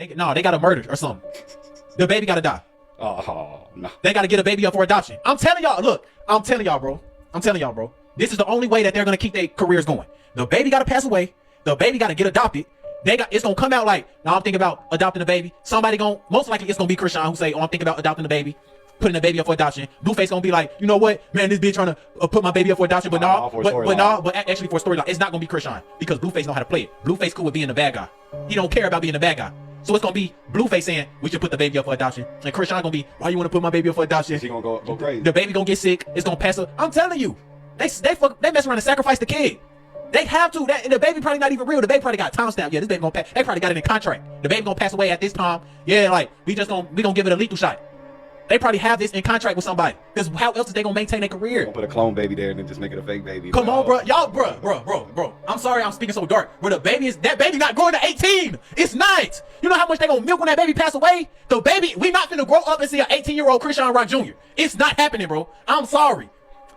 They got to murder or something. The baby got to die. Oh, no. They got to get a baby up for adoption. I'm telling y'all, look, I'm telling y'all, bro. This is the only way that they're going to keep their careers going. The baby got to pass away. The baby got to get adopted. It's going to come out like, now I'm thinking about adopting a baby. Most likely it's going to be Krishan who say, oh, I'm thinking about adopting a baby, putting a baby up for adoption. Blueface going to be like, you know what, man, this bitch trying to put my baby up for adoption, but actually for a storyline, it's not going to be Krishan because Blueface know how to play it. Blueface cool with being the bad guy. He don't care about being the bad guy. So it's gonna be Blueface saying we should put the baby up for adoption, and Krishan gonna be, why you wanna put my baby up for adoption? She gonna go crazy. The baby gonna get sick. It's gonna pass up. I'm telling you, they mess around and sacrifice the kid. They have to. The baby probably not even real. The baby probably got a timestamp. Yeah, this baby gonna pass. They probably got it in contract. The baby gonna pass away at this time. Yeah, like we gonna give it a lethal shot. They probably have this in contract with somebody. Because how else is they gonna maintain their career? Gonna put a clone baby there and then just make it a fake baby. Come on, bro. Y'all, bro. I'm sorry I'm speaking so dark. Bro, that baby not going to 18. It's not. You know how much they gonna milk when that baby pass away? The baby, we not finna grow up and see an 18-year-old Krishan Rock Jr. It's not happening, bro. I'm sorry.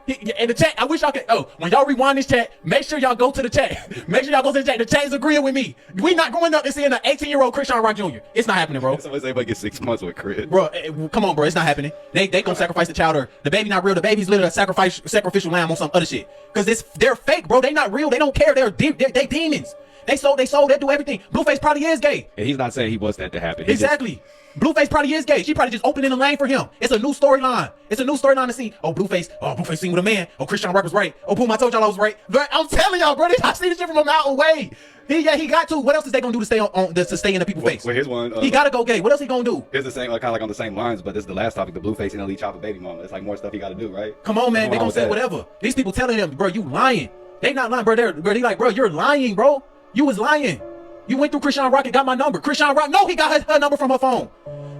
In the chat, I wish y'all could. Oh, when y'all rewind this chat, make sure y'all go to the chat. Make sure y'all go to the chat. The chat is agreeing with me. We not growing up and seeing an 18-year-old Krishan Rock Jr. It's not happening, bro. Somebody say if I get 6 months with Chris. Bro, come on, bro. It's not happening. They gonna sacrifice the child, or the baby not real. The baby's literally a sacrificial lamb on some other shit. Cause they're fake, bro. They not real. They don't care. They demons. They sold. They do everything. Blueface probably is gay. And he's not saying he wants that to happen. Exactly. Blueface probably is gay. She probably just opened in the lane for him. It's a new storyline. It's a new storyline to see. Oh, Blueface seen with a man. Oh, Krishan Rock was right. Oh, Boom, I told y'all I was right. But I'm telling y'all, bro, I see this shit from a mile away. He got to. What else is they gonna do to stay in the people's face? Well, here's one. He gotta go gay. What else he gonna do? Here's the same, kind of like on the same lines, but this is the last topic: the Blueface and LE Chopper baby mama. It's like more stuff he gotta do, right? Come on, man. They gonna say whatever. These people telling him, bro, you lying. They not lying, bro. They like, bro, you're lying, bro. You was lying. You went through Krishan Rock and got my number. Krishan Rock, no, he got her number from her phone.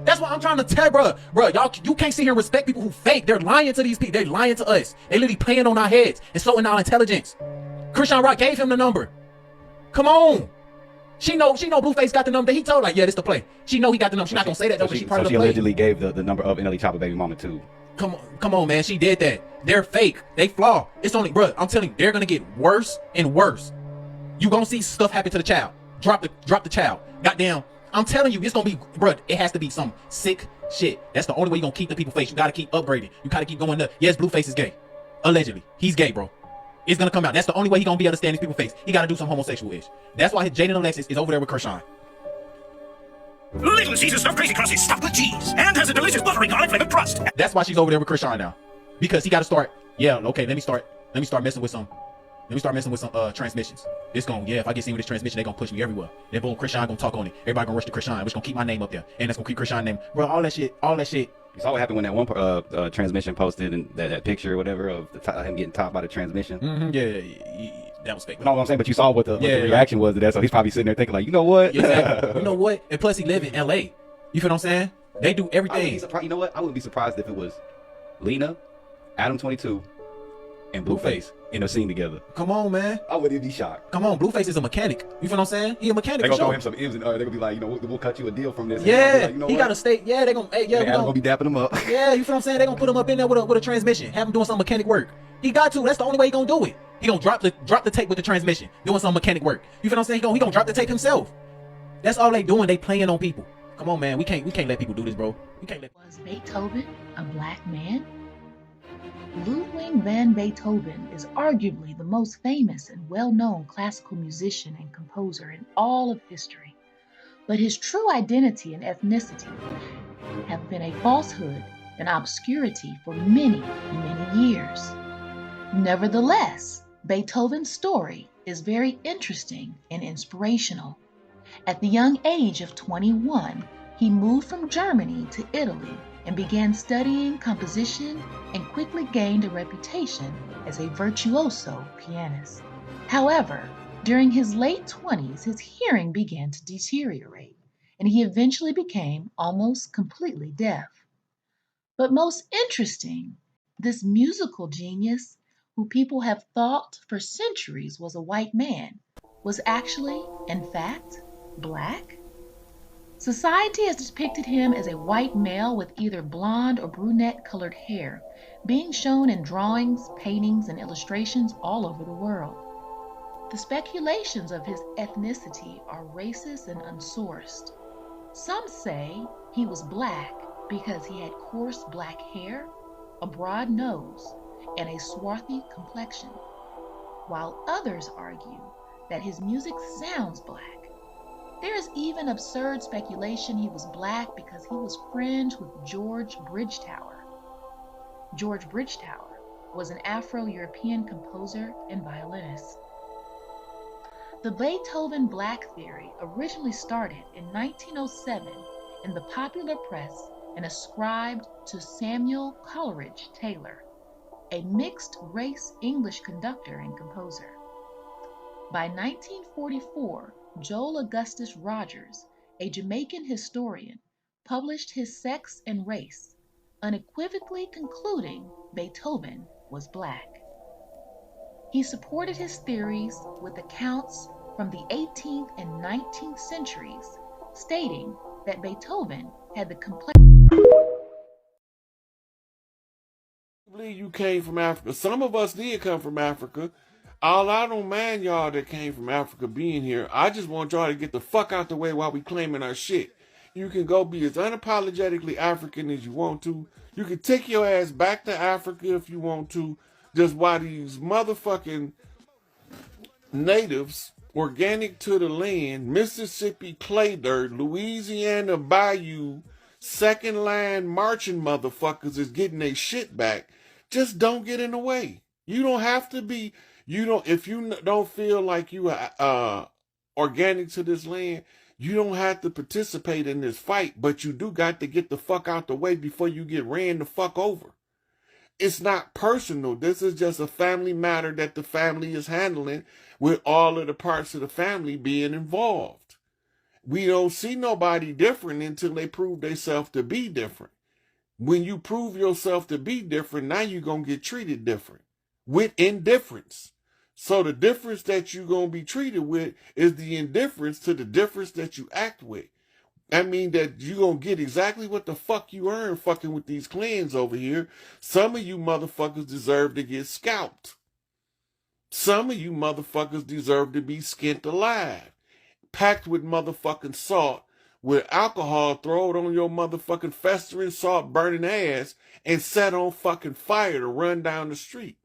That's what I'm trying to tell, bro. Y'all, you can't sit here and respect people who fake. They're lying to these people. They're lying to us. They literally playing on our heads and insulting our intelligence. Krishan Rock gave him the number. Come on. She know Blueface got the number. He told her, like, yeah, this the play. She know he got the number. She's not gonna say that though, but she part of the play. She allegedly gave the number of NLE Chopper baby mama too. Come on, man. She did that. They're fake. They flaw. It's only, bro. I'm telling you, they're gonna get worse and worse. You gonna see stuff happen to the child. Drop the child. Goddamn. I'm telling you, it's gonna be, bro. It has to be some sick shit. That's the only way you're gonna keep the people face. You gotta keep upgrading. You gotta keep going up. Yes, Blueface is gay. Allegedly, he's gay, bro. It's gonna come out. That's the only way he's gonna be able to stand these people's face. He gotta do some homosexual-ish. That's why Jaden Alexis is over there with Krishan. Little Caesar stuffed crazy crust is stuffed with cheese and has a delicious buttery garlic flavored crust. That's why she's over there with Krishan now, because he gotta start. Yeah, okay. Let me start messing with some. Transmissions. It's gonna, if I get seen with this transmission, they gonna push me everywhere. Then boom, Krishan gonna talk on it. Everybody gonna rush to Krishan, which gonna keep my name up there, and that's gonna keep Krishan name. Bro, all that shit. You saw what happened when that one transmission posted and that picture or whatever of him getting topped by the transmission. Yeah, that was fake. No, what I'm saying, but you saw what the reaction was to that, so he's probably sitting there thinking like, you know what? Exactly. You know what? And plus, he live in LA. You feel what I'm saying? They do everything. You know what? I wouldn't be surprised if it was Lena, Adam 22, and Blueface in a scene together. Come on, man. I wouldn't be shocked. Come on, Blueface is a mechanic. You feel what I'm saying? He a mechanic. They gonna throw him some M's and they're gonna be like, we'll cut you a deal from this. Yeah, like, you know he gotta stay. Yeah, they gonna. Hey, yeah, Adam gonna be dapping him up. Yeah, you feel what I'm saying? They gonna put him up in there with a transmission. Have him doing some mechanic work. He got to. That's the only way he gonna do it. He gonna drop the tape with the transmission, doing some mechanic work. You feel what I'm saying? He gonna drop the tape himself. That's all they doing. They playing on people. Come on, man. We can't let people do this, bro. We can't let. Was Beethoven a black man? Ludwig van Beethoven is arguably the most famous and well-known classical musician and composer in all of history. But his true identity and ethnicity have been a falsehood and obscurity for many, many years. Nevertheless, Beethoven's story is very interesting and inspirational. At the young age of 21, he moved from Germany to Italy and began studying composition and quickly gained a reputation as a virtuoso pianist. However, during his late 20s, his hearing began to deteriorate, and he eventually became almost completely deaf. But most interesting, this musical genius, who people have thought for centuries was a white man, was actually, in fact, black. Society has depicted him as a white male with either blonde or brunette-colored hair, being shown in drawings, paintings, and illustrations all over the world. The speculations of his ethnicity are racist and unsourced. Some say he was black because he had coarse black hair, a broad nose, and a swarthy complexion, while others argue that his music sounds black. There is even absurd speculation he was black because he was friends with George Bridgetower. George Bridgetower was an Afro-European composer and violinist. The Beethoven black theory originally started in 1907 in the popular press and ascribed to Samuel Coleridge Taylor, a mixed-race English conductor and composer. By 1944, Joel Augustus Rogers, a Jamaican historian, published his Sex and Race, unequivocally concluding Beethoven was black. He supported his theories with accounts from the 18th and 19th centuries, stating that Beethoven had the complexion. I believe you came from Africa. Some of us did come from Africa. I don't mind y'all that came from Africa being here. I just want y'all to get the fuck out the way while we claiming our shit. You can go be as unapologetically African as you want to. You can take your ass back to Africa if you want to. Just while these motherfucking natives, organic to the land, Mississippi clay dirt, Louisiana bayou, second line marching motherfuckers is getting their shit back. Just don't get in the way. You don't have to be, if you don't feel like you are organic to this land, you don't have to participate in this fight, but you do got to get the fuck out the way before you get ran the fuck over. It's not personal. This is just a family matter that the family is handling with all of the parts of the family being involved. We don't see nobody different until they prove themselves to be different. When you prove yourself to be different, now you're going to get treated different with indifference. So the difference that you're going to be treated with is the indifference to the difference that you act with. I mean that you're going to get exactly what the fuck you earn fucking with these clans over here. Some of you motherfuckers deserve to get scalped. Some of you motherfuckers deserve to be skinned alive, packed with motherfucking salt, with alcohol thrown on your motherfucking festering, salt burning ass, and set on fucking fire to run down the street.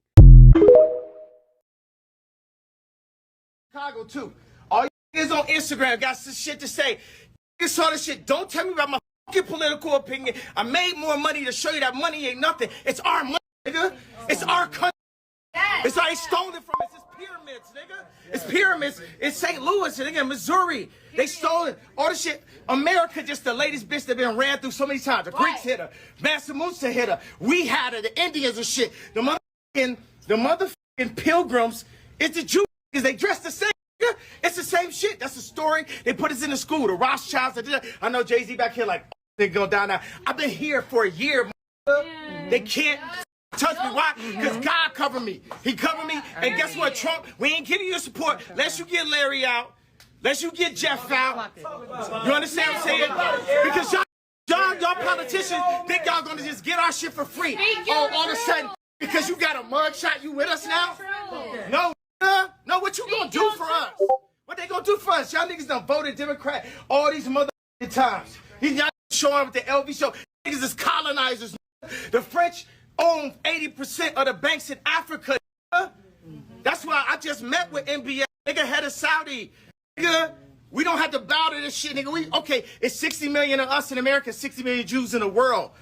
Chicago too. All you niggas on Instagram got some shit to say. You saw this shit. Don't tell me about my fucking political opinion. I made more money to show you that money ain't nothing. It's our money, nigga. It's our country. It's like stolen from us. It's pyramids, nigga. It's pyramids. It's St. Louis, nigga, Missouri. They stole it. All the shit. America just the latest bitch that been ran through so many times. The Greeks hit her. Mansa Musa hit her. We had her. The Indians and shit. The motherfucking pilgrims. It's the Jews. They dress the same. It's the same shit. That's the story. They put us in the school. The Rothschilds. I know Jay-Z back here like, they go down now. I've been here for a year. They can't touch me. Why? Because God covered me. He covered me. And guess what, Trump? We ain't giving you your support unless you get Larry out. Unless you get Jeff out. You understand what I'm saying? Because y'all politicians think y'all gonna just get our shit for free. All of a sudden, because you got a mugshot, you with us now? No. No, what you gonna do for us? What they gonna do for us? Y'all niggas done voted Democrat all these motherfucking times. Y'all showing up with the LV show. Niggas is colonizers. The French own 80% of the banks in Africa. That's why I just met with NBA. Nigga, head of Saudi. Nigga, we don't have to bow to this shit, nigga. Okay, it's 60 million of us in America, 60 million Jews in the world.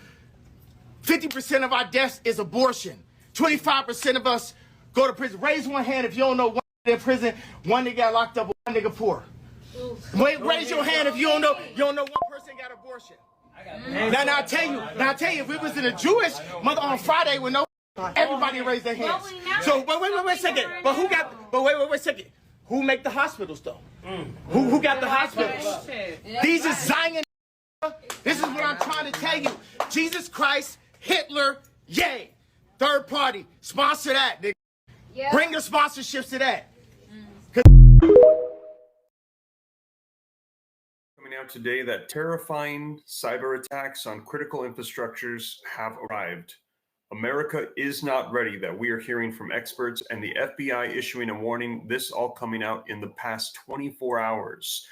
50% of our deaths is abortion. 25% of us go to prison. Raise one hand if you don't know one in prison, one nigga got locked up, one nigga poor. Raise your hand if you don't know one person got abortion. Now I tell you, if we was in a Jewish mother on Friday with no, everybody raised their hands. So wait a second. But wait a second. Who make the hospitals though? Who got the hospitals? These are Zion. This is what I'm trying to tell you. Jesus Christ, Hitler, yay. Third party, sponsor that, nigga. Yeah. Bring the sponsorships to that. Coming out today that terrifying cyber attacks on critical infrastructures have arrived. America is not ready, that we are hearing from experts, and the FBI issuing a warning, this all coming out in the past 24 hours.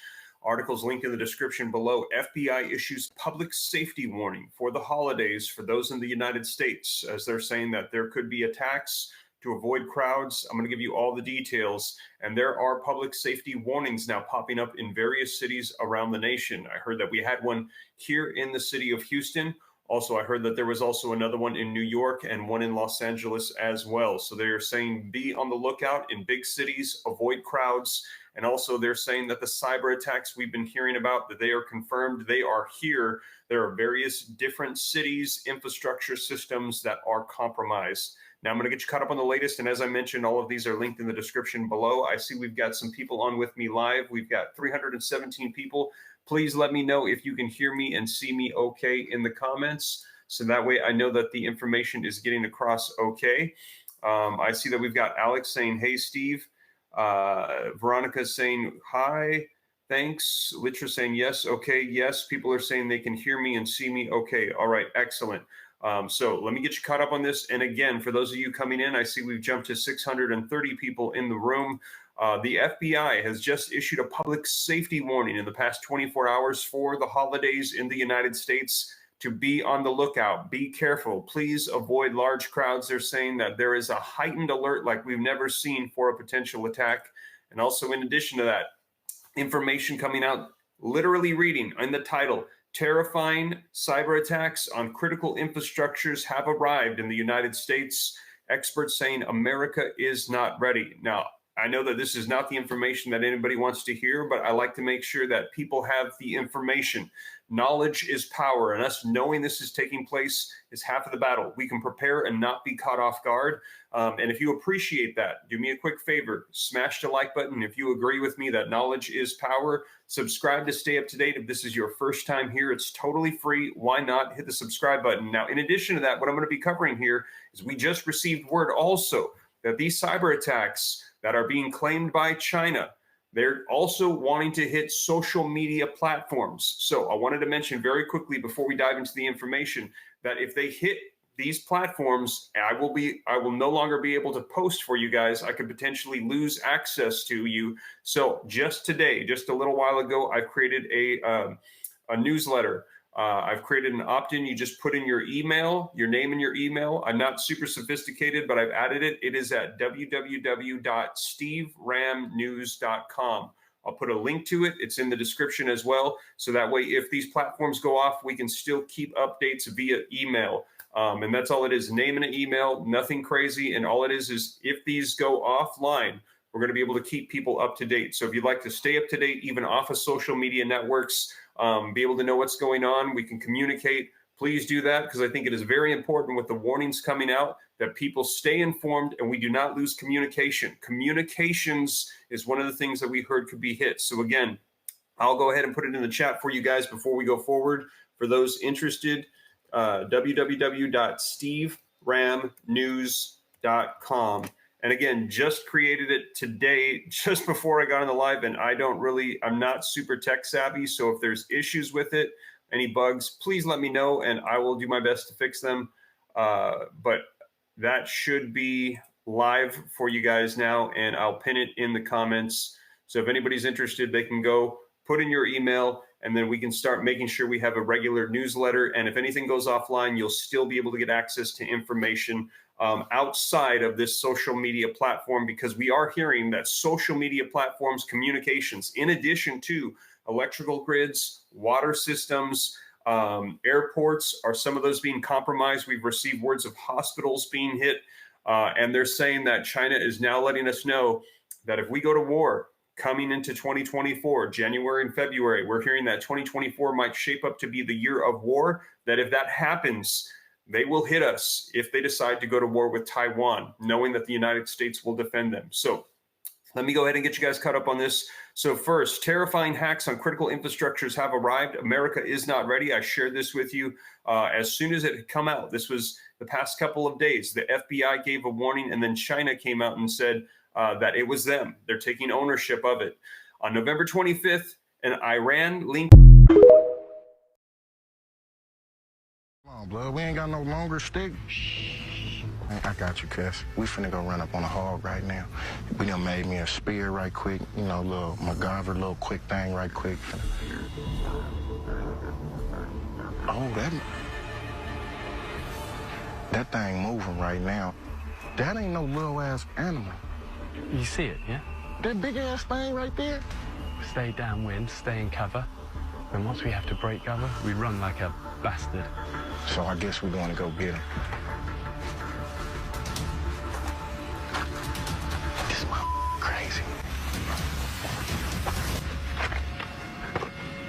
Articles linked in the description below. FBI issues public safety warning for the holidays for those in the United States, as they're saying that there could be attacks to avoid crowds. I'm going to give you all the details. And there are public safety warnings now popping up in various cities around the nation. I heard that we had one here in the city of Houston. Also, I heard that there was also another one in New York and one in Los Angeles as well. So they're saying be on the lookout in big cities, avoid crowds. And also they're saying that the cyber attacks we've been hearing about, that they are confirmed, they are here. There are various different cities, infrastructure systems that are compromised. Now I'm going to get you caught up on the latest. And as I mentioned, all of these are linked in the description below. I see we've got some people on with me live. We've got 317 people. Please let me know if you can hear me and see me okay in the comments. So that way I know that the information is getting across okay. I see that we've got Alex saying, hey, Steve. Veronica saying, hi, thanks. Litra saying, yes, okay, yes. People are saying they can hear me and see me okay. All right, excellent. So let me get you caught up on this. And again, for those of you coming in, I see we've jumped to 630 people in the room. The FBI has just issued a public safety warning in the past 24 hours for the holidays in the United States to be on the lookout. Be careful. Please avoid large crowds. They're saying that there is a heightened alert like we've never seen for a potential attack. And also, in addition to that, information coming out, literally reading in the title, terrifying cyber attacks on critical infrastructures have arrived in the United States. Experts saying America is not ready. Now, I know that this is not the information that anybody wants to hear, but I like to make sure that people have the information. Knowledge is power, and us knowing this is taking place is half of the battle. We can prepare and not be caught off guard. And if you appreciate that, do me a quick favor, smash the like button. If you agree with me that knowledge is power, subscribe to stay up to date. If this is your first time here, it's totally free. Why not hit the subscribe button? Now, in addition to that, what I'm going to be covering here is we just received word also that these cyber attacks that are being claimed by China, they're also wanting to hit social media platforms. So I wanted to mention very quickly before we dive into the information that if they hit these platforms, I will no longer be able to post for you guys. I could potentially lose access to you. So just today, just a little while ago, I've created a newsletter. I've created an opt-in. You just put in your email, your name and your email. I'm not super sophisticated, but I've added it. It is at www.steveramnews.com. I'll put a link to it. It's in the description as well. So that way, if these platforms go off, we can still keep updates via email. And that's all it is, name and an email, nothing crazy. And all it is if these go offline, we're going to be able to keep people up to date. So if you'd like to stay up to date, even off of social media networks, be able to know what's going on, we can communicate. Please do that, because I think it is very important with the warnings coming out that people stay informed and we do not lose communication. Communications is one of the things that we heard could be hit. So again, I'll go ahead and put it in the chat for you guys before we go forward. For those interested, www.steveramnews.com. And again, just created it today, just before I got on the live, and I'm not super tech savvy. So if there's issues with it, any bugs, please let me know and I will do my best to fix them. But that should be live for you guys now, and I'll pin it in the comments. So if anybody's interested, they can go put in your email, and then we can start making sure we have a regular newsletter. And if anything goes offline, you'll still be able to get access to information outside of this social media platform, because we are hearing that social media platforms, communications, in addition to electrical grids, water systems, airports, are some of those being compromised. We've received words of hospitals being hit, and they're saying that China is now letting us know that if we go to war coming into 2024, January and February, we're hearing that 2024 might shape up to be the year of war, that if that happens, they will hit us if they decide to go to war with Taiwan, knowing that the United States will defend them. So let me go ahead and get you guys caught up on this. So first, terrifying hacks on critical infrastructures have arrived. America is not ready. I shared this with you as soon as it had come out. This was the past couple of days. The FBI gave a warning, and then China came out and said that it was them. They're taking ownership of it. On November 25th, an Iran linked... Come on, blood. We ain't got no longer stick. Man, I got you, cuz. We finna go run up on a hog right now. We done made me a spear right quick, you know, little MacGyver, little quick thing right quick. Oh, that thing moving right now. That ain't no little ass animal. You see it, yeah? That big ass thing right there? Stay downwind, stay in cover. And once we have to break cover, we run like a bastard. So I guess we're going to go get him. This motherfucker crazy.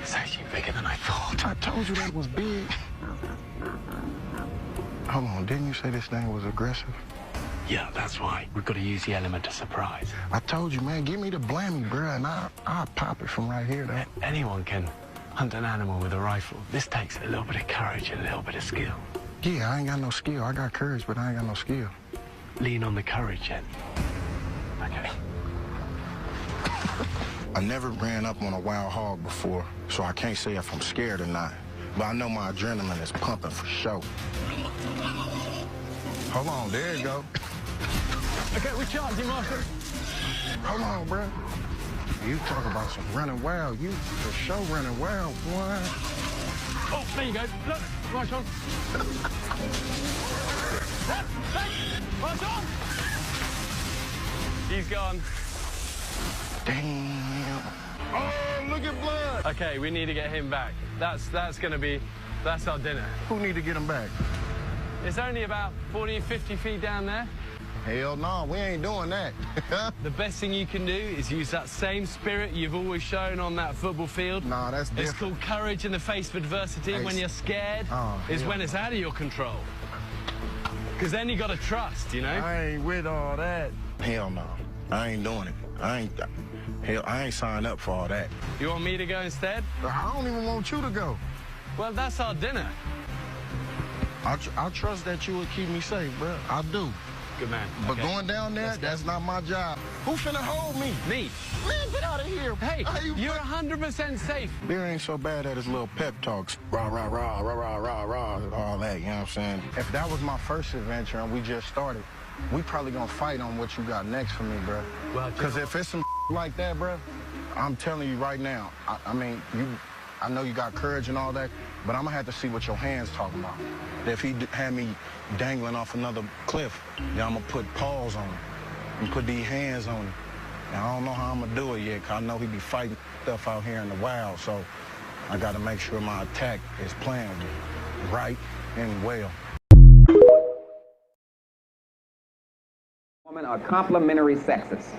It's actually bigger than I thought. I told you that was big. Hold on, didn't you say this thing was aggressive? Yeah, that's why. We've got to use the element of surprise. I told you, man, give me the blammy, bruh, and I'll pop it from right here, though. Anyone can hunt an animal with a rifle. This takes a little bit of courage and a little bit of skill. Yeah, I ain't got no skill. I got courage, but I ain't got no skill. Lean on the courage, then. Okay. I never ran up on a wild hog before, so I can't say if I'm scared or not. But I know my adrenaline is pumping for sure. Hold on, there you go. Okay, we're charging, Marshal. Hold on, bruh. You talk about some running wild. You for sure running wild, boy. Oh, there you go. Look, Marshal. Marshal! He's gone. Damn. Oh, look at blood. Okay, we need to get him back. That's our dinner. Who need to get him back? It's only about 40, 50 feet down there. Hell no, we ain't doing that. The best thing you can do is use that same spirit you've always shown on that football field. Nah, that's different. It's called courage in the face of adversity. Hey, when you're scared, is yeah. when it's out of your control. Because then you got to trust, you know? I ain't with all that. Hell no, I ain't doing it. I ain't signed up for all that. You want me to go instead? I don't even want you to go. Well, that's our dinner. I trust that you would keep me safe, bro. I do. Good man. But Okay. going down there, that's not my job. Who finna hold me? Me. Man, get out of here. Hey, you're 100% safe. Beer ain't so bad at his little pep talks. Rah, rah, rah, rah, rah, rah, rah, all that, you know what I'm saying? If that was my first adventure and we just started, we probably gonna fight on what you got next for me, bro. Well, because if it's some like that, bro, I'm telling you right now, I mean, I know you got courage and all that, but I'm gonna have to see what your hands talking about. If he had me dangling off another cliff, then I'm gonna put paws on him and put these hands on him. And I don't know how I'm gonna do it yet, cause I know he be fighting stuff out here in the wild, so I gotta make sure my attack is planned right and well. Women are complementary sexes,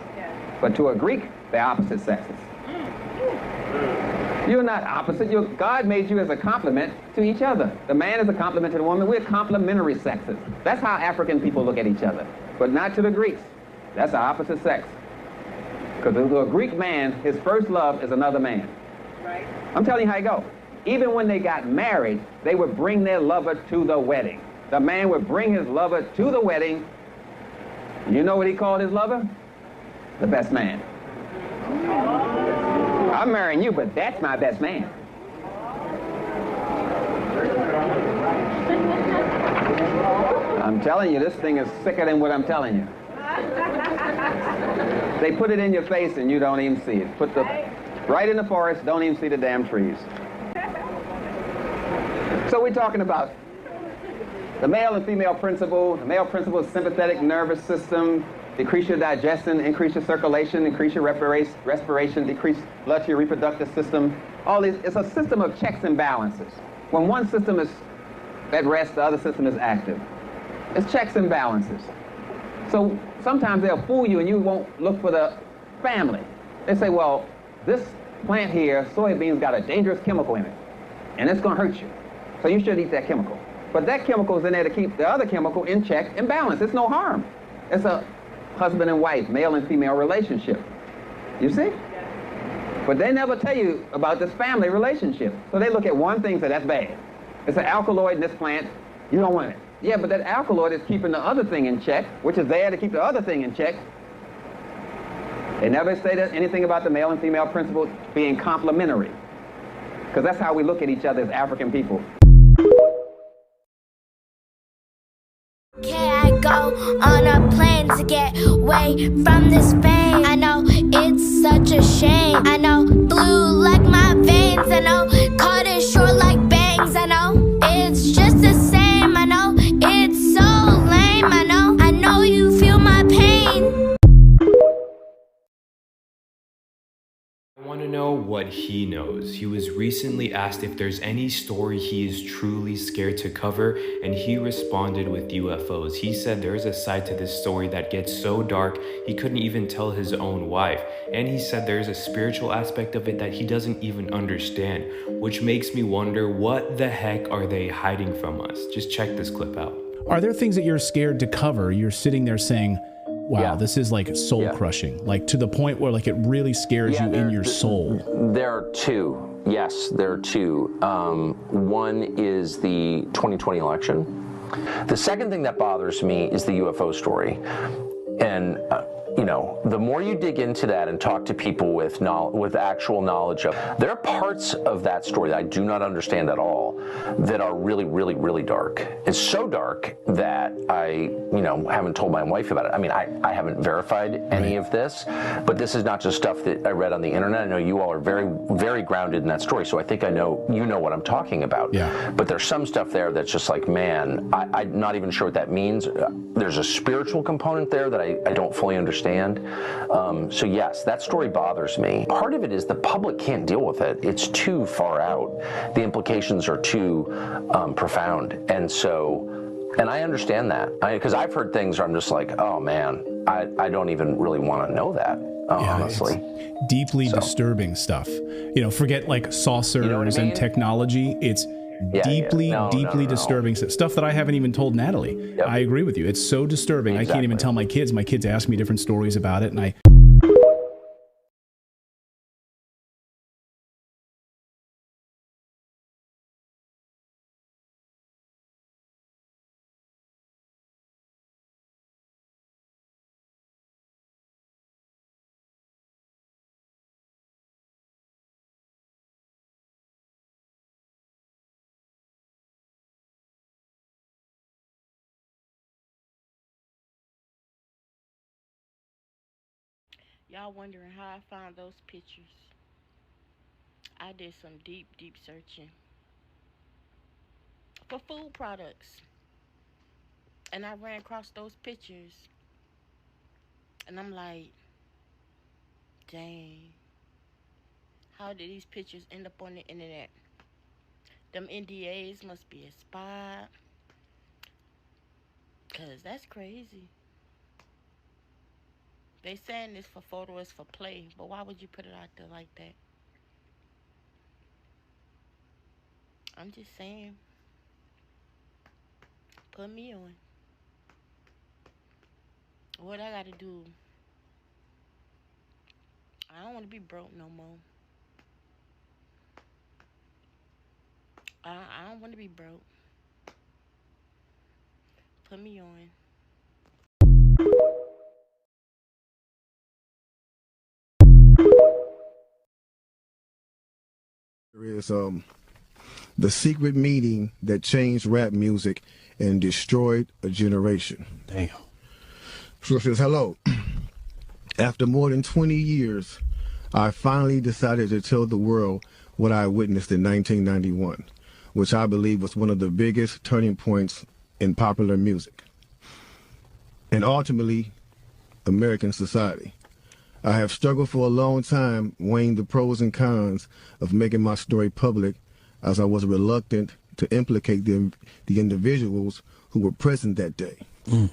but to a Greek, they're opposite sexes. You're not opposite. God made you as a complement to each other. The man is a complement to the woman. We're complementary sexes. That's how African people look at each other, but not to the Greeks. That's the opposite sex. Because to a Greek man, his first love is another man. Right. I'm telling you how it goes. Even when they got married, they would bring their lover to the wedding. The man would bring his lover to the wedding. You know what he called his lover? The best man. I'm marrying you, but that's my best man. I'm telling you, this thing is sicker than what I'm telling you. They put it in your face and you don't even see it. Put the right in the forest, don't even see the damn trees. So we're talking about the male and female principle. The male principle is sympathetic nervous system. Decrease your digestion, increase your circulation, increase your respiration, decrease blood to your reproductive system. All these, it's a system of checks and balances. When one system is at rest, the other system is active. It's checks and balances. So sometimes they'll fool you and you won't look for the family. They say, well, this plant here, soybeans, got a dangerous chemical in it, and it's gonna hurt you. So you should eat that chemical. But that chemical is in there to keep the other chemical in check and balance. It's no harm. It's a husband and wife, male and female relationship. You see? But they never tell you about this family relationship. So they look at one thing and say, that's bad. It's an alkaloid in this plant. You don't want it. Yeah, but that alkaloid is keeping the other thing in check, which is there to keep the other thing in check. They never say that anything about the male and female principle being complementary. Because that's how we look at each other as African people. Can I go on a plane to get away from this pain. I know it's such a shame. I know blue like my veins. I know caught it short like bangs. I know it's just the same. I know it's so lame. I know you feel my pain. I want to know what he knows. He was recently asked if there's any story he is truly scared to cover, and he responded with UFOs. He said there is a side to this story that gets so dark he couldn't even tell his own wife. And he said there's a spiritual aspect of it that he doesn't even understand, which makes me wonder, what the heck are they hiding from us? Just check this clip out. Are there things that you're scared to cover? You're sitting there saying, wow, this is like soul crushing, like to the point where like it really scares you in your soul. There are two. Yes, there are two. One is the 2020 election. The second thing that bothers me is the UFO story. And, you know, the more you dig into that and talk to people with actual knowledge of, there are parts of that story that I do not understand at all that are really, really, really dark. It's so dark that I, you know, haven't told my wife about it. I mean, I haven't verified any of this, but this is not just stuff that I read on the internet. I know you all are very, very grounded in that story, so I think I know, you know what I'm talking about. Yeah. But there's some stuff there that's just like, man, I'm not even sure what that means. There's a spiritual component there that I don't fully understand. So yes, that story bothers me. Part of it is the public can't deal with it. It's too far out. The implications are too profound. And so, and I understand that. Because I've heard things where I'm just like, oh man, I don't even really want to know that, honestly. Deeply disturbing stuff. You know, forget like saucers and technology. It's deeply disturbing stuff that I haven't even told Natalie. Yep. I agree with you. It's so disturbing. Exactly. I can't even tell my kids. My kids ask me different stories about it, and I... Y'all wondering how I found those pictures? I did some deep searching for food products, and I ran across those pictures, and I'm like, dang, how did these pictures end up on the internet? Them NDAs must be expired, cause that's crazy. They saying this for photo is for play, but why would you put it out there like that? I'm just saying. Put me on. What I gotta do? I don't want to be broke no more. I don't want to be broke. Put me on. Is the secret meeting that changed rap music and destroyed a generation. Damn. So it says, hello. After more than 20 years, I finally decided to tell the world what I witnessed in 1991, which I believe was one of the biggest turning points in popular music and ultimately American society. I have struggled for a long time weighing the pros and cons of making my story public, as I was reluctant to implicate the individuals who were present that day.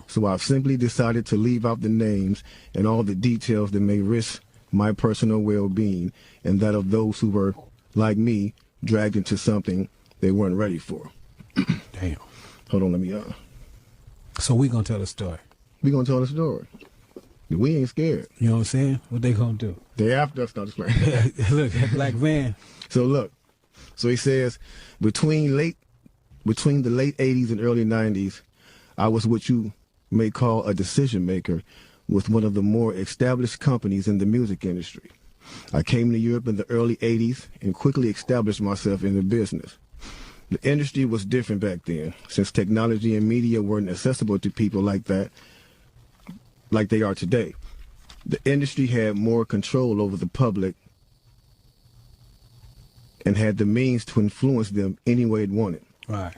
So I've simply decided to leave out the names and all the details that may risk my personal well-being and that of those who were, like me, dragged into something they weren't ready for. Damn. Hold on, let me So we gonna tell the story. We gonna tell the story. We ain't scared. You know what I'm saying? What they gonna do? They after us, not just playing. Look, that black van. So look, so he says, between the late 80s and early 90s, I was what you may call a decision maker with one of the more established companies in the music industry. I came to Europe in the early 80s and quickly established myself in the business. The industry was different back then, since technology and media weren't accessible to people like that. like they are today. The industry had more control over the public and had the means to influence them any way it wanted. Right.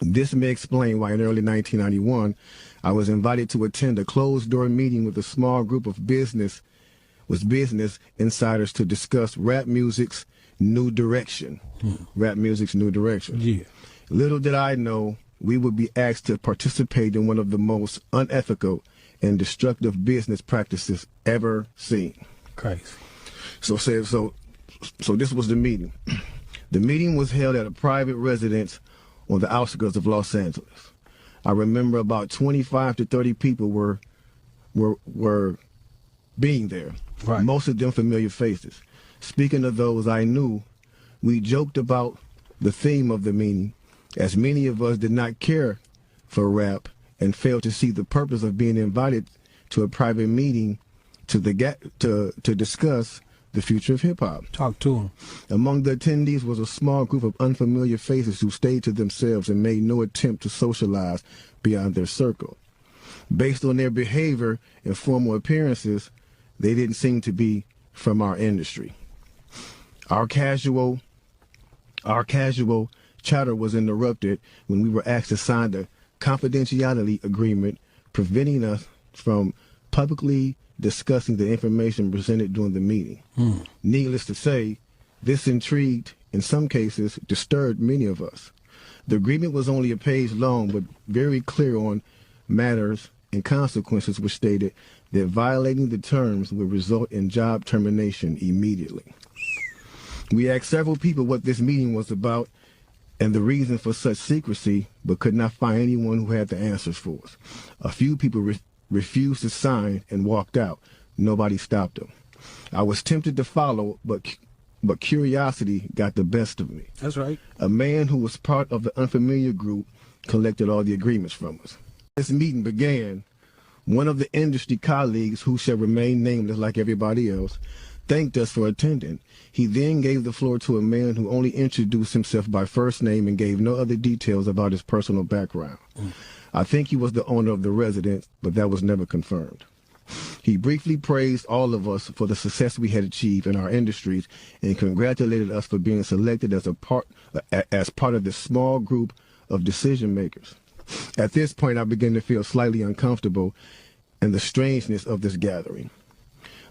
This may explain why in early 1991, I was invited to attend a closed-door meeting with a small group of business insiders to discuss rap music's new direction. Rap music's new direction. Yeah. Little did I know we would be asked to participate in one of the most unethical and destructive business practices ever seen. Crazy. So this was the meeting. The meeting was held at a private residence on the outskirts of Los Angeles. I remember about 25 to 30 people were being there. Right. Most of them familiar faces. Speaking of those I knew, we joked about the theme of the meeting, as many of us did not care for rap and failed to see the purpose of being invited to a private meeting to discuss the future of hip-hop. Talk to them. Among the attendees was a small group of unfamiliar faces who stayed to themselves and made no attempt to socialize beyond their circle. Based on their behavior and formal appearances, they didn't seem to be from our industry. Our casual chatter was interrupted when we were asked to sign the confidentiality agreement, preventing us from publicly discussing the information presented during the meeting. Needless to say, this intrigued, in some cases, disturbed many of us. The agreement was only a page long, but very clear on matters and consequences, which stated that violating the terms would result in job termination immediately. We asked several people what this meeting was about and the reason for such secrecy, but could not find anyone who had the answers for us. A few people refused to sign and walked out. Nobody stopped them. I was tempted to follow, but curiosity got the best of me. That's right. A man who was part of the unfamiliar group collected all the agreements from us. This meeting began. One of the industry colleagues, who shall remain nameless like everybody else, thanked us for attending. He then gave the floor to a man who only introduced himself by first name and gave no other details about his personal background. I think he was the owner of the residence, but that was never confirmed. He briefly praised all of us for the success we had achieved in our industries and congratulated us for being selected as part of this small group of decision makers. At this point, I began to feel slightly uncomfortable and the strangeness of this gathering.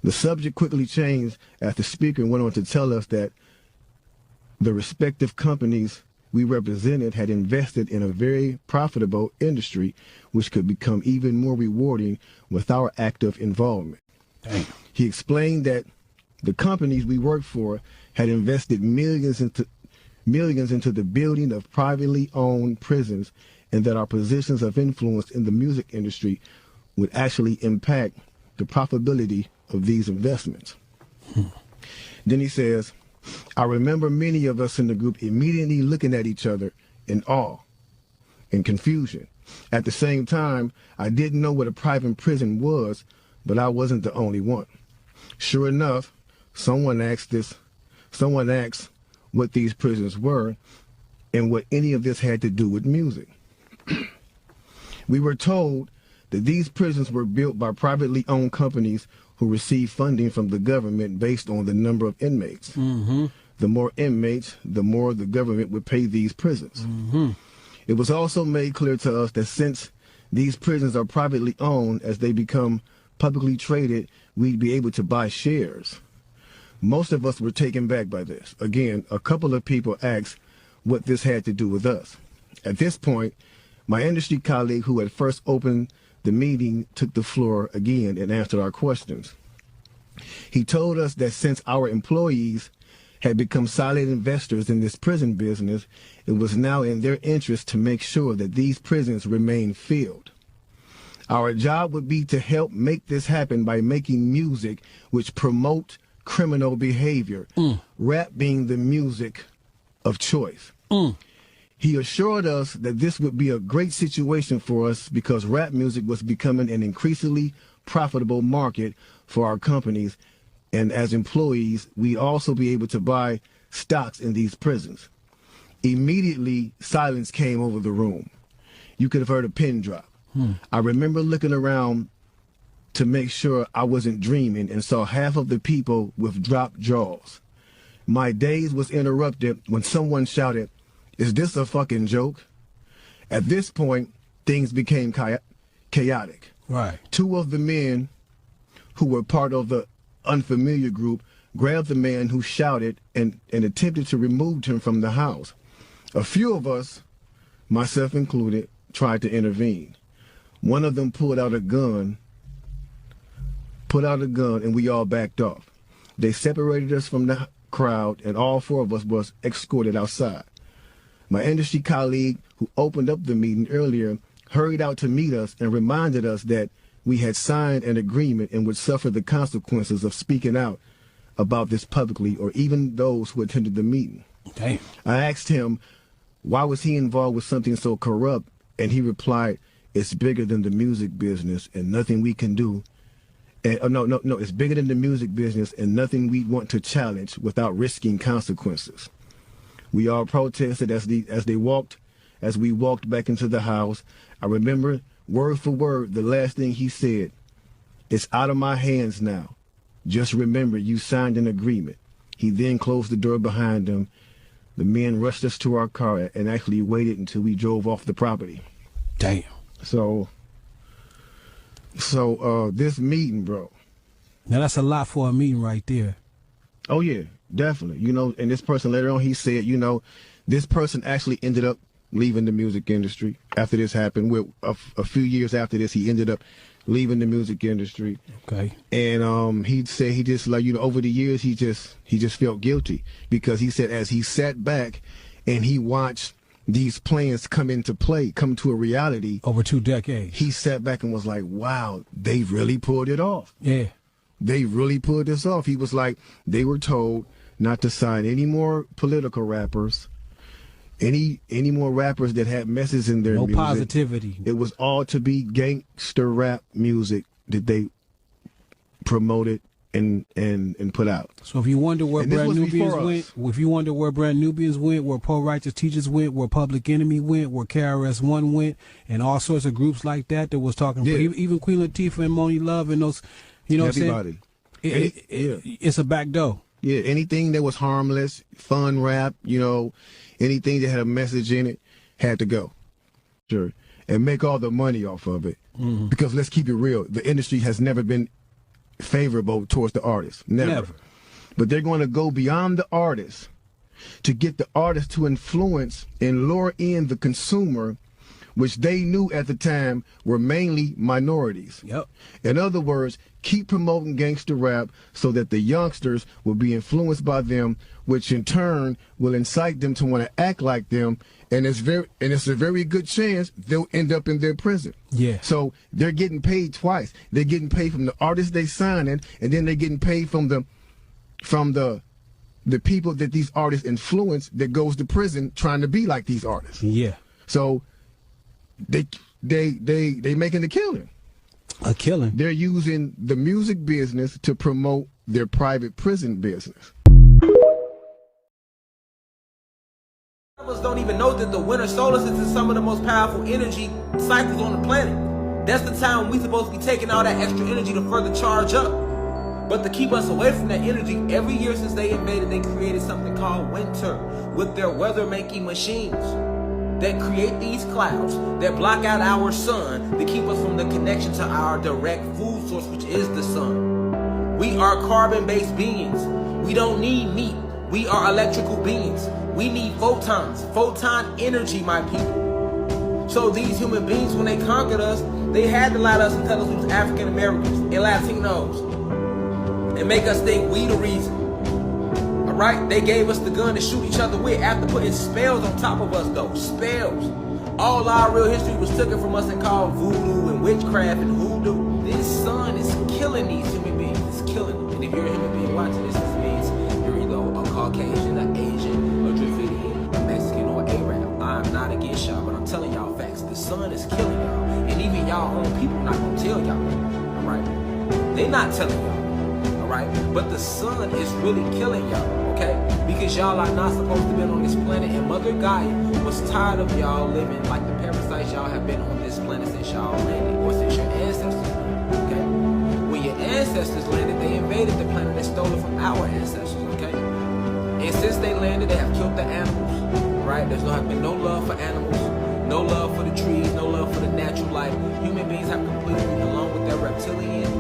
The subject quickly changed as the speaker went on to tell us that the respective companies we represented had invested in a very profitable industry, which could become even more rewarding with our active involvement. Damn. He explained that the companies we worked for had invested millions into the building of privately owned prisons, and that our positions of influence in the music industry would actually impact the profitability of these investments. Then he says, I remember many of us in the group immediately looking at each other in awe and confusion. At the same time, I didn't know what a private prison was, but I wasn't the only one. Sure enough, someone asked what these prisons were and what any of this had to do with music. We were told that these prisons were built by privately owned companies who received funding from the government based on the number of inmates. The more inmates, the more the government would pay these prisons. It was also made clear to us that since these prisons are privately owned, as they become publicly traded, we'd be able to buy shares. Most of us were taken back by this. Again, a couple of people asked what this had to do with us. At this point, my industry colleague who had first opened the meeting took the floor again and answered our questions. He told us that since our employees had become silent investors in this prison business, it was now in their interest to make sure that these prisons remain filled. Our job would be to help make this happen by making music which promote criminal behavior, rap being the music of choice. He assured us that this would be a great situation for us because rap music was becoming an increasingly profitable market for our companies, and as employees, we'd also be able to buy stocks in these prisons. Immediately, silence came over the room. You could have heard a pin drop. I remember looking around to make sure I wasn't dreaming and saw half of the people with dropped jaws. My daze was interrupted when someone shouted, "Is this a fucking joke?" At this point, things became chaotic. Right. Two of the men who were part of the unfamiliar group grabbed the man who shouted and attempted to remove him from the house. A few of us, myself included, tried to intervene. One of them pulled out a gun, and we all backed off. They separated us from the crowd, and all four of us was escorted outside. My industry colleague, who opened up the meeting earlier, hurried out to meet us and reminded us that we had signed an agreement and would suffer the consequences of speaking out about this publicly, or even those who attended the meeting. Damn. I asked him, why was he involved with something so corrupt? And he replied, "It's bigger than the music business and nothing we can do." And no, it's bigger than the music business and nothing we want to challenge without risking consequences. We all protested as we walked back into the house. I remember word for word the last thing he said. "It's out of my hands now. Just remember you signed an agreement." He then closed the door behind him. The men rushed us to our car and actually waited until we drove off the property. Damn. So this meeting, bro. Now that's a lot for a meeting right there. Oh yeah, definitely. You know, and this person later on, he said, you know, this person actually ended up leaving the music industry after this happened. With a few years after this, he ended up leaving the music industry. Okay. And he said he just, like, you know, over the years he just felt guilty, because he said as he sat back and he watched these plans come to a reality over 2 decades, he sat back and was like, wow, they really pulled it off. Yeah. They really pulled this off. He was like, they were told not to sign any more political rappers, any more rappers that had messages in their music. No positivity. It was all to be gangster rap music that they promoted and put out. So if you wonder where Brand Nubians went, where Pro Righteous Teachers went, where Public Enemy went, where KRS-One went, and all sorts of groups like that was talking, even Queen Latifah and Moni Love and those, you know, everybody. What I'm saying? It's a back door. Yeah, anything that was harmless, fun rap, you know, anything that had a message in it had to go. Sure. And make all the money off of it. Mm-hmm. Because let's keep it real, the industry has never been favorable towards the artist. Never. But they're going to go beyond the artist to get the artist to influence and lure in the consumer, which they knew at the time were mainly minorities. Yep. In other words, keep promoting gangster rap so that the youngsters will be influenced by them, which in turn will incite them to want to act like them, and it's a very good chance they'll end up in their prison. Yeah. So they're getting paid twice. They're getting paid from the artists they signing, and then they're getting paid from the people that these artists influence that goes to prison trying to be like these artists. Yeah. So they making a killing. A killing. They're using the music business to promote their private prison business. Don't even know that the winter solstice is some of the most powerful energy cycles on the planet. That's the time we supposed to be taking all that extra energy to further charge up. But to keep us away from that energy, every year since they invaded, they created something called winter with their weather-making machines that create these clouds that block out our sun to keep us from the connection to our direct food source, which is the sun. We are carbon-based beings. We don't need meat. We are electrical beings. We need photons, photon energy, my people. So these human beings, when they conquered us, they had to lie to us and tell us we was African Americans and Latinos and make us think we the reason. All right? They gave us the gun to shoot each other with after putting spells on top of us, though. Spells. All our real history was taken from us and called voodoo and witchcraft and hoodoo. This sun is killing these human beings. It's killing them. And if you're a human being watching this means you're either a Caucasian, an Asian, a Dravidian, a Mexican, or Arab. I'm not against y'all, but I'm telling y'all facts. The sun is killing y'all. And even y'all own people not gonna tell y'all. All right? They not telling y'all. All right? But the sun is really killing y'all. Okay? Because y'all are not supposed to be on this planet, and Mother Gaia was tired of y'all living like the parasites y'all have been on this planet since y'all landed, or since your ancestors. Okay? ancestors landed, they invaded the planet and stole it from our ancestors, okay? And since they landed, they have killed the animals, right? There's not been no love for animals, no love for the trees, no love for the natural life. Human beings have completely, along with their reptilian,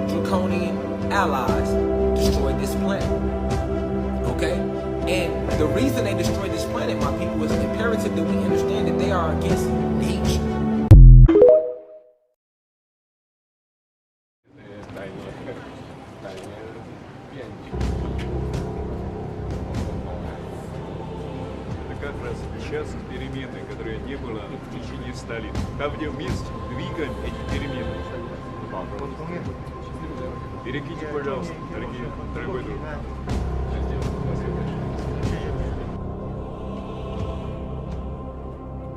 draconian allies, destroyed this planet, okay? And the reason they destroyed this planet, my people, is imperative that we understand that they are against nature. Сейчас перемены, которые не было в течение 100 лет. Там, где мы двигаем эти перемены. Берегите, пожалуйста, дорогой друг.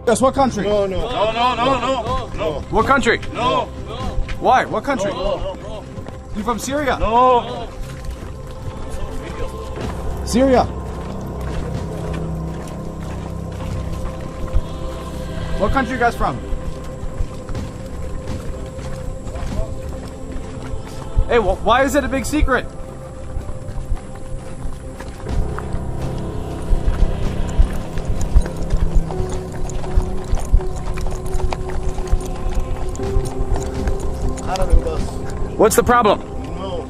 Yes, what country? No. What country? No. Why? What country? No. You from Syria? No. Syria. What country you guys from? Hey, why is it a big secret? What's the problem? No.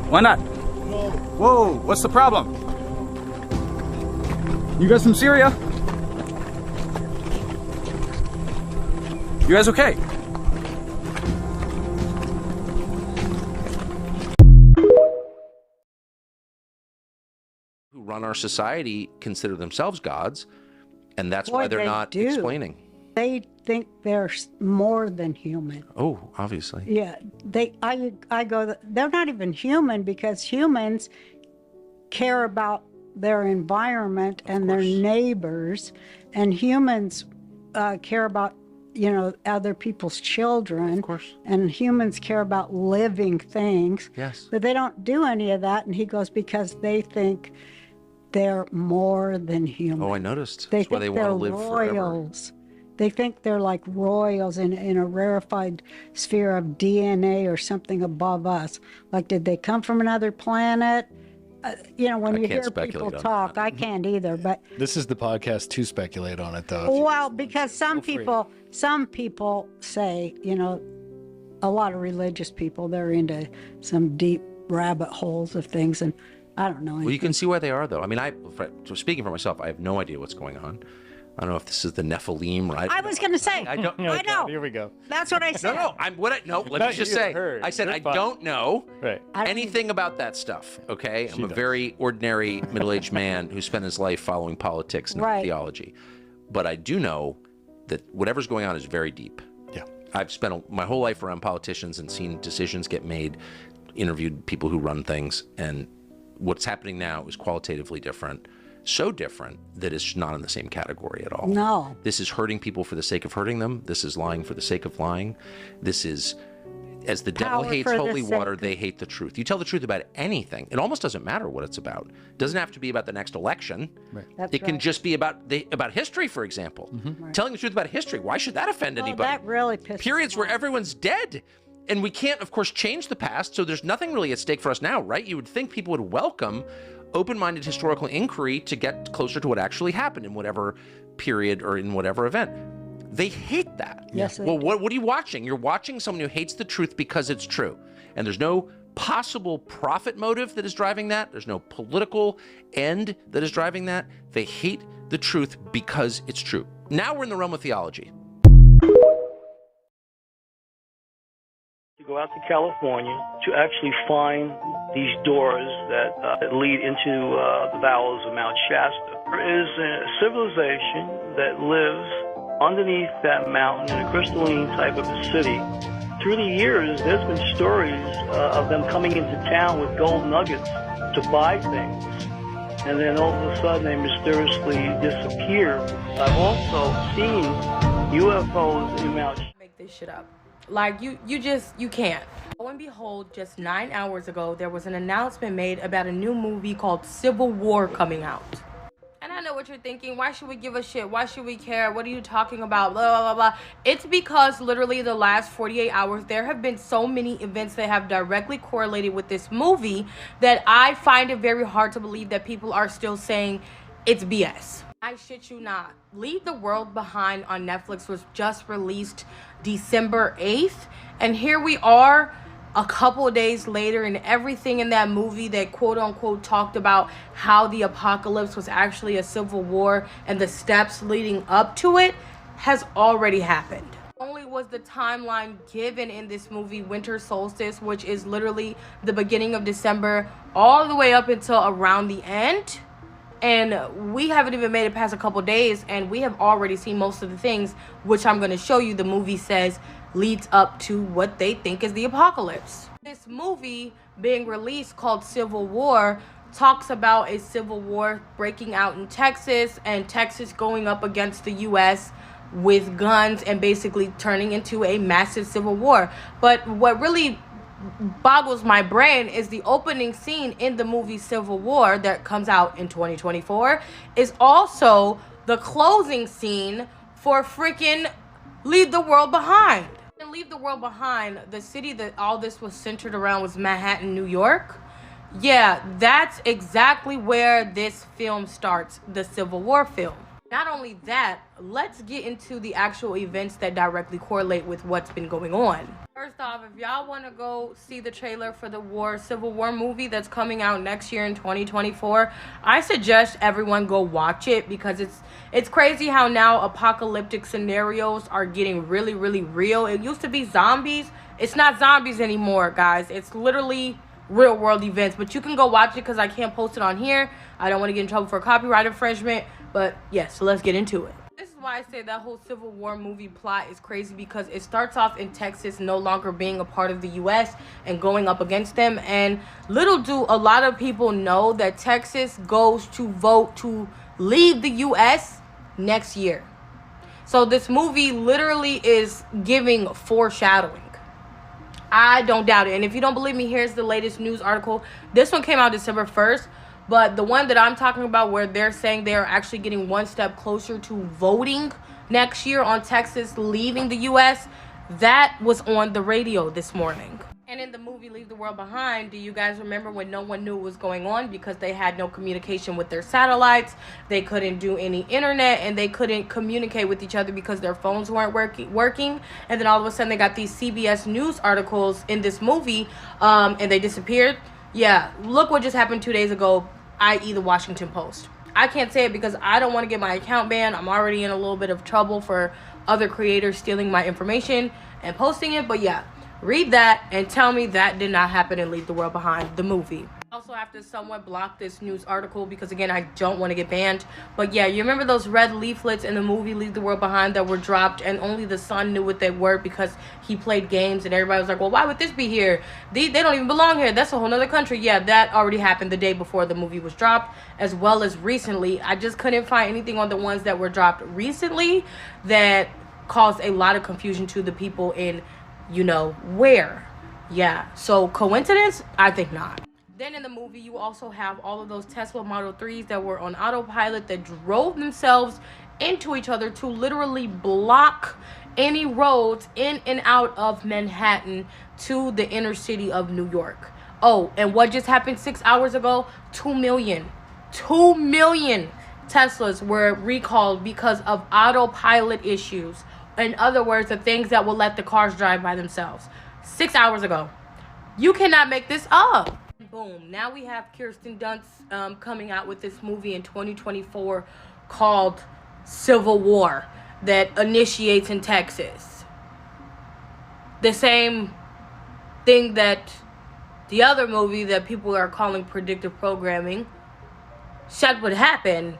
Why not? No. Whoa, what's the problem? You guys from Syria? You guys okay? Who run our society consider themselves gods, and that's Boy, why they're they not do. explaining. They think they're more than human. Oh, obviously. Yeah, I go, they're not even human, because humans care about their environment and their neighbors, and humans care about, you know, other people's children. Of course. And humans care about living things. Yes. But they don't do any of that. And he goes, because they think they're more than human. Oh, I noticed. They That's why think they they're want to live forever. royals. They think they're like royals in a rarefied sphere of DNA or something above us. Like, did they come from another planet? You know, when I you can't hear people speculate on talk, I can't either. But This is the podcast to speculate on it, though. well, because some people say, you know, a lot of religious people, they're into some deep rabbit holes of things, and I don't know. Well, you can see why they are, though. I mean, speaking for myself, I have no idea what's going on. I don't know if this is the Nephilim, right? I was going to say. I don't. I know. Here we go. That's what I said. No. Let Not me just you, say. her. I said You're I fine. don't know Right. anything about that stuff. Okay, I'm a does. very ordinary middle-aged man who spent his life following politics, not Right. theology. But I do know that whatever's going on is very deep. Yeah. I've spent my whole life around politicians and seen decisions get made, interviewed people who run things, and what's happening now is qualitatively different. So different that it's not in the same category at all. No. This is hurting people for the sake of hurting them. This is lying for the sake of lying. This is, as the devil Power hates for the holy sake water, of- they hate the truth. You tell the truth about anything. It almost doesn't matter what it's about. It doesn't have to be about the next election. Right. That's It can right. just be about history, for example. Telling the truth about history. Why should that offend Well, anybody? that really pisses Periods where everyone's dead. And we can't, of course, change the past, so there's nothing really at stake for us now, right? You would think people would welcome open-minded historical inquiry to get closer to what actually happened in whatever period or in whatever event. They hate that. Yes, they Well, do. what are you watching? You're watching someone who hates the truth because it's true. And there's no possible profit motive that is driving that. There's no political end that is driving that. They hate the truth because it's true. Now we're in the realm of theology. To go out to California to actually find these doors that lead into the bowels of Mount Shasta. There is a civilization that lives underneath that mountain in a crystalline type of a city. Through the years, there's been stories of them coming into town with gold nuggets to buy things. And then all of a sudden they mysteriously disappear. I've also seen UFOs in Mount Shasta. Make this shit up. Like, you can't. Lo and behold, just 9 hours ago, there was an announcement made about a new movie called Civil War coming out. And I know what what you're thinking. Why should we give a shit? Why should we care? What are you talking about? Blah, blah, blah, blah. It's because literally the last 48 hours, there have been so many events that have directly correlated with this movie that I find it very hard to believe that people are still saying it's BS. I shit you not. Leave the World Behind on Netflix was just released December 8th. And here we are a couple of days later, and everything in that movie that quote unquote talked about how the apocalypse was actually a civil war and the steps leading up to it has already happened. Only was the timeline given in this movie Winter Solstice, which is literally the beginning of December all the way up until around the end. And we haven't even made it past a couple days, and we have already seen most of the things, which I'm going to show you the movie says leads up to what they think is the apocalypse. This movie being released called Civil War talks about a civil war breaking out in Texas and Texas going up against the US with guns and basically turning into a massive civil war. But what really boggles my brain is the opening scene in the movie Civil War that comes out in 2024 is also the closing scene for freaking Leave the World Behind. And Leave the World Behind, the city that all this was centered around was Manhattan, New York. Yeah, that's exactly where this film starts, the Civil War film. Not only that, let's get into the actual events that directly correlate with what's been going on. First off, if y'all want to go see the trailer for the Civil War movie that's coming out next year in 2024, I suggest everyone go watch it because it's crazy how now apocalyptic scenarios are getting really, really real. It used to be zombies. It's not zombies anymore, guys. It's literally real world events. But you can go watch it because I can't post it on here. I don't want to get in trouble for copyright infringement. But yes, so let's get into it. This is why I say that whole Civil War movie plot is crazy, because it starts off in Texas no longer being a part of the U.S. and going up against them. And little do a lot of people know that Texas goes to vote to leave the U.S. next year. So this movie literally is giving foreshadowing. I don't doubt it. And if you don't believe me, here's the latest news article. This one came out December 1st. But the one that I'm talking about where they're saying they're actually getting one step closer to voting next year on Texas leaving the U.S., that was on the radio this morning. And in the movie Leave the World Behind, do you guys remember when no one knew what was going on because they had no communication with their satellites, they couldn't do any internet, and they couldn't communicate with each other because their phones weren't working, and then all of a sudden they got these CBS News articles in this movie, and they disappeared? Yeah, look what just happened 2 days ago, i.e. the Washington Post. I can't say it because I don't want to get my account banned. I'm already in a little bit of trouble for other creators stealing my information and posting it. But yeah, read that and tell me that did not happen in Leave the World Behind, the movie. Also have to somewhat block this news article because, again, I don't want to get banned. But yeah, you remember those red leaflets in the movie Leave the World Behind that were dropped and only the son knew what they were because he played games and everybody was like, well, why would this be here? They don't even belong here. That's a whole nother country. Yeah, that already happened the day before the movie was dropped, as well as recently. I just couldn't find anything on the ones that were dropped recently that caused a lot of confusion to the people in, you know, where. Yeah, so coincidence? I think not. Then in the movie, you also have all of those Tesla Model 3s that were on autopilot that drove themselves into each other to literally block any roads in and out of Manhattan to the inner city of New York. Oh, and what just happened 6 hours ago? 2 million Teslas were recalled because of autopilot issues. In other words, the things that will let the cars drive by themselves. 6 hours ago. You cannot make this up. Boom. Now we have Kirsten Dunst coming out with this movie in 2024 called Civil War that initiates in Texas. The same thing that the other movie that people are calling predictive programming said would happen.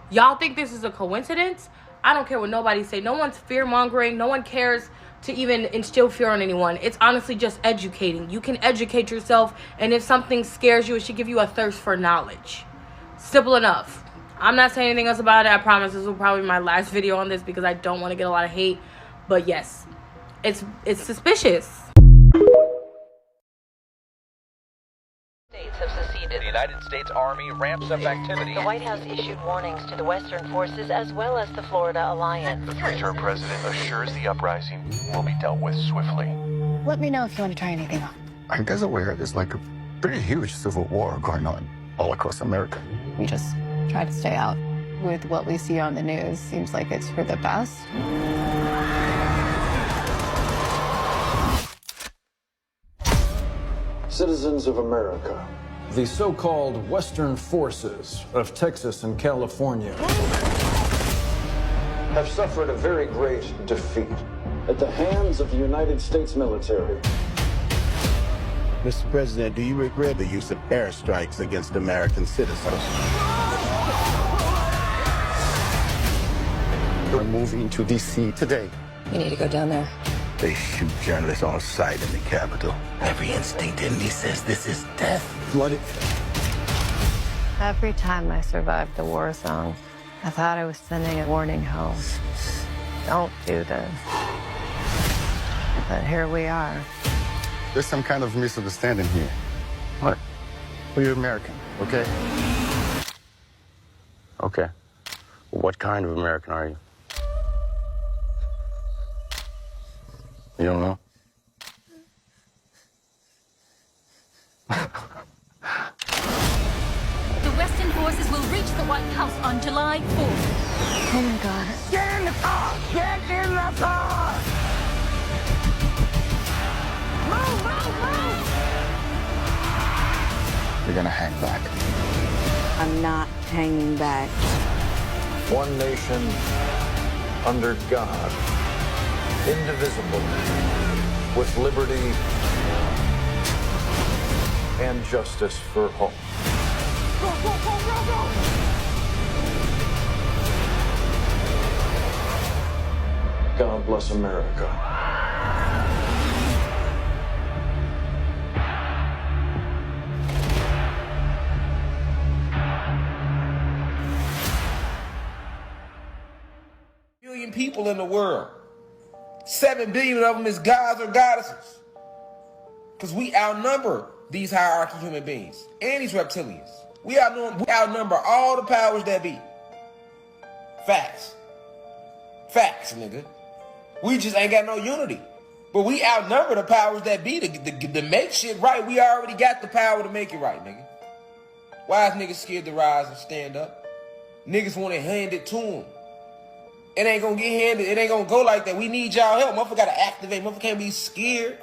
Y'all think this is a coincidence? I don't care what nobody say. No one's fear-mongering. No one cares to even instill fear on anyone. It's honestly just educating. You can educate yourself, and if something scares you, it should give you a thirst for knowledge. Simple enough. I'm not saying anything else about it. I promise this will probably be my last video on this because I don't want to get a lot of hate. But yes, it's suspicious. States have seceded. United States Army ramps up activity. The White House issued warnings to the Western forces as well as the Florida Alliance. The three-term president assures the uprising will be dealt with swiftly. Let me know if you want to try anything on. Are you guys aware there's like a pretty huge civil war going on all across America? We just try to stay out. With what we see on the news, seems like it's for the best. Citizens of America, the so-called Western forces of Texas and California have suffered a very great defeat at the hands of the United States military. Mr. President, do you regret the use of airstrikes against American citizens? We're moving to D.C. today. You need to go down there. They shoot journalists on sight in the Capitol. Every instinct in me says this is death. What? Every time I survived the war zone, I thought I was sending a warning home. Don't do this. But here we are. There's some kind of misunderstanding here. What? Well, you're American, okay? Okay. What kind of American are you? You don't know? The Western forces will reach the White House on July 4th. Oh my God. Get in the car! Get in the car! Move, move, move! You're gonna hang back. I'm not hanging back. One nation under God, indivisible, with liberty and justice for all. Go, go, go, go, go! God bless America. Billion people in the world. 7 billion of them is gods or goddesses. Because we outnumber these hierarchy human beings and these reptilians. We outnumber all the powers that be. Facts. Facts, nigga. We just ain't got no unity. But we outnumber the powers that be to make shit right. We already got the power to make it right, nigga. Why is niggas scared to rise and stand up? Niggas want it handed to them. It ain't gonna get handed. It ain't gonna go like that. We need y'all help. Motherfucker gotta activate. Motherfucker can't be scared.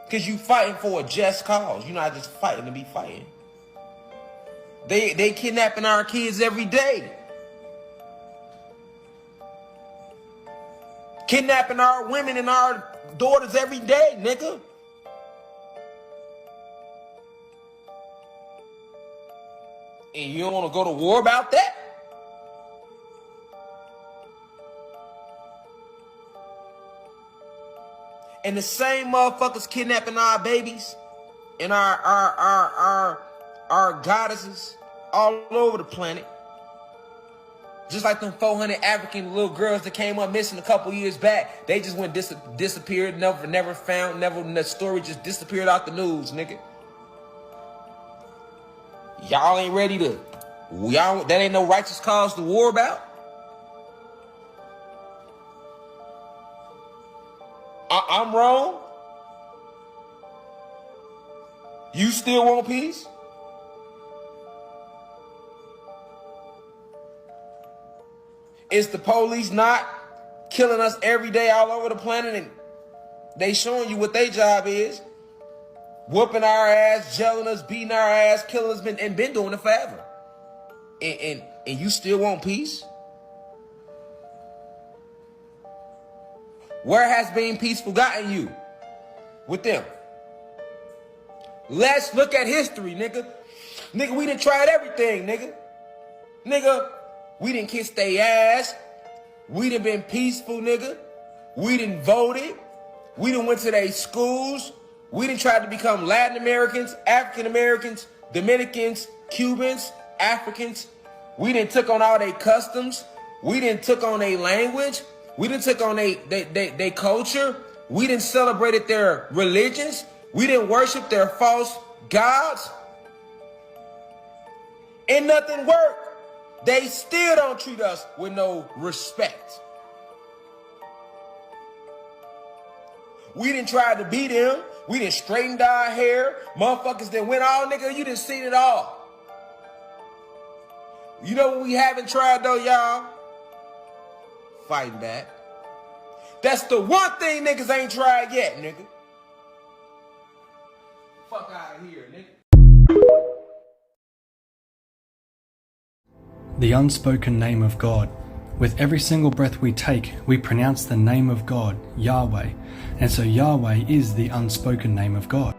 Because you fighting for a just cause. You're not just fighting to be fighting. They kidnapping our kids every day. Kidnapping our women and our daughters every day, nigga. And you don't want to go to war about that? And the same motherfuckers kidnapping our babies and our goddesses all over the planet. Just like them 400 African little girls that came up missing a couple years back. They just went disappeared, never found, the story just disappeared out the news, nigga. Y'all ain't ready to, that ain't no righteous cause to war about. I'm wrong. You still want peace? Is the police not killing us every day all over the planet, and they showing you what their job is? Whooping our ass, jailing us, beating our ass, killing us, been doing it forever. And you still want peace? Where has being peaceful gotten you with them? Let's look at history, nigga. Nigga, we done tried everything, nigga. Nigga, we done kissed they ass. We done been peaceful, nigga. We done voted. We done went to their schools. We done tried to become Latin Americans, African Americans, Dominicans, Cubans, Africans. We done took on all their customs. We done took on their language. We done took on their culture. We done celebrated their religions. We didn't worship their false gods. and nothing worked, they still don't treat us with no respect. We didn't try to beat them. We didn't straighten our hair. Motherfuckers that went all, nigga, you didn't seen it all. You know what we haven't tried though, y'all? Fighting back. That's the one thing niggas ain't tried yet, nigga. Fuck out of here, nigga. The unspoken name of God. With every single breath we take, we pronounce the name of God, Yahweh, and so Yahweh is the unspoken name of God.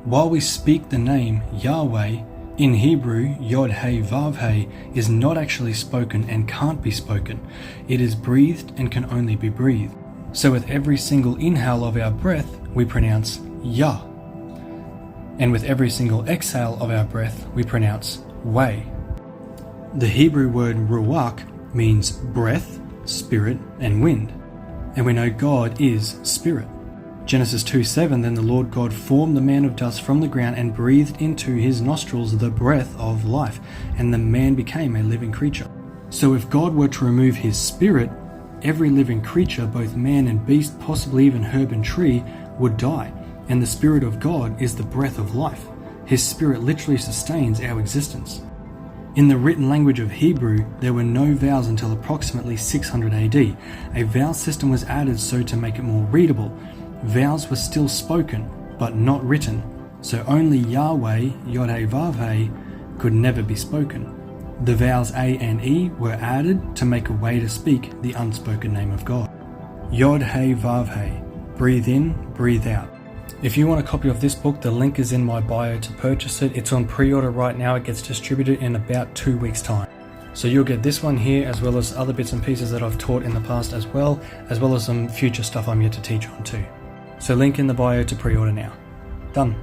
While we speak the name Yahweh, in Hebrew, Yod He Vav He is not actually spoken and can't be spoken. It is breathed and can only be breathed. So with every single inhale of our breath, we pronounce Yah. And with every single exhale of our breath, we pronounce Way. The Hebrew word ruach means breath, spirit, and wind. And we know God is spirit. Genesis 2:7, then the Lord God formed the man of dust from the ground and breathed into his nostrils the breath of life, and the man became a living creature. So if God were to remove his spirit, every living creature, both man and beast, possibly even herb and tree, would die. And the Spirit of God is the breath of life. His spirit literally sustains our existence. In the written language of Hebrew, there were no vowels until approximately 600 AD. A vowel system was added so to make it more readable. Vowels were still spoken, but not written, so only Yahweh, Yod He Vav He, could never be spoken. The vowels A and E were added to make a way to speak the unspoken name of God. Yod He Vav He, breathe in, breathe out. If you want a copy of this book, the link is in my bio to purchase it. It's on pre-order right now. It gets distributed in about 2 weeks' time. So you'll get this one here, as well as other bits and pieces that I've taught in the past as well as some future stuff I'm yet to teach on too. So link in the bio to pre-order now. Done.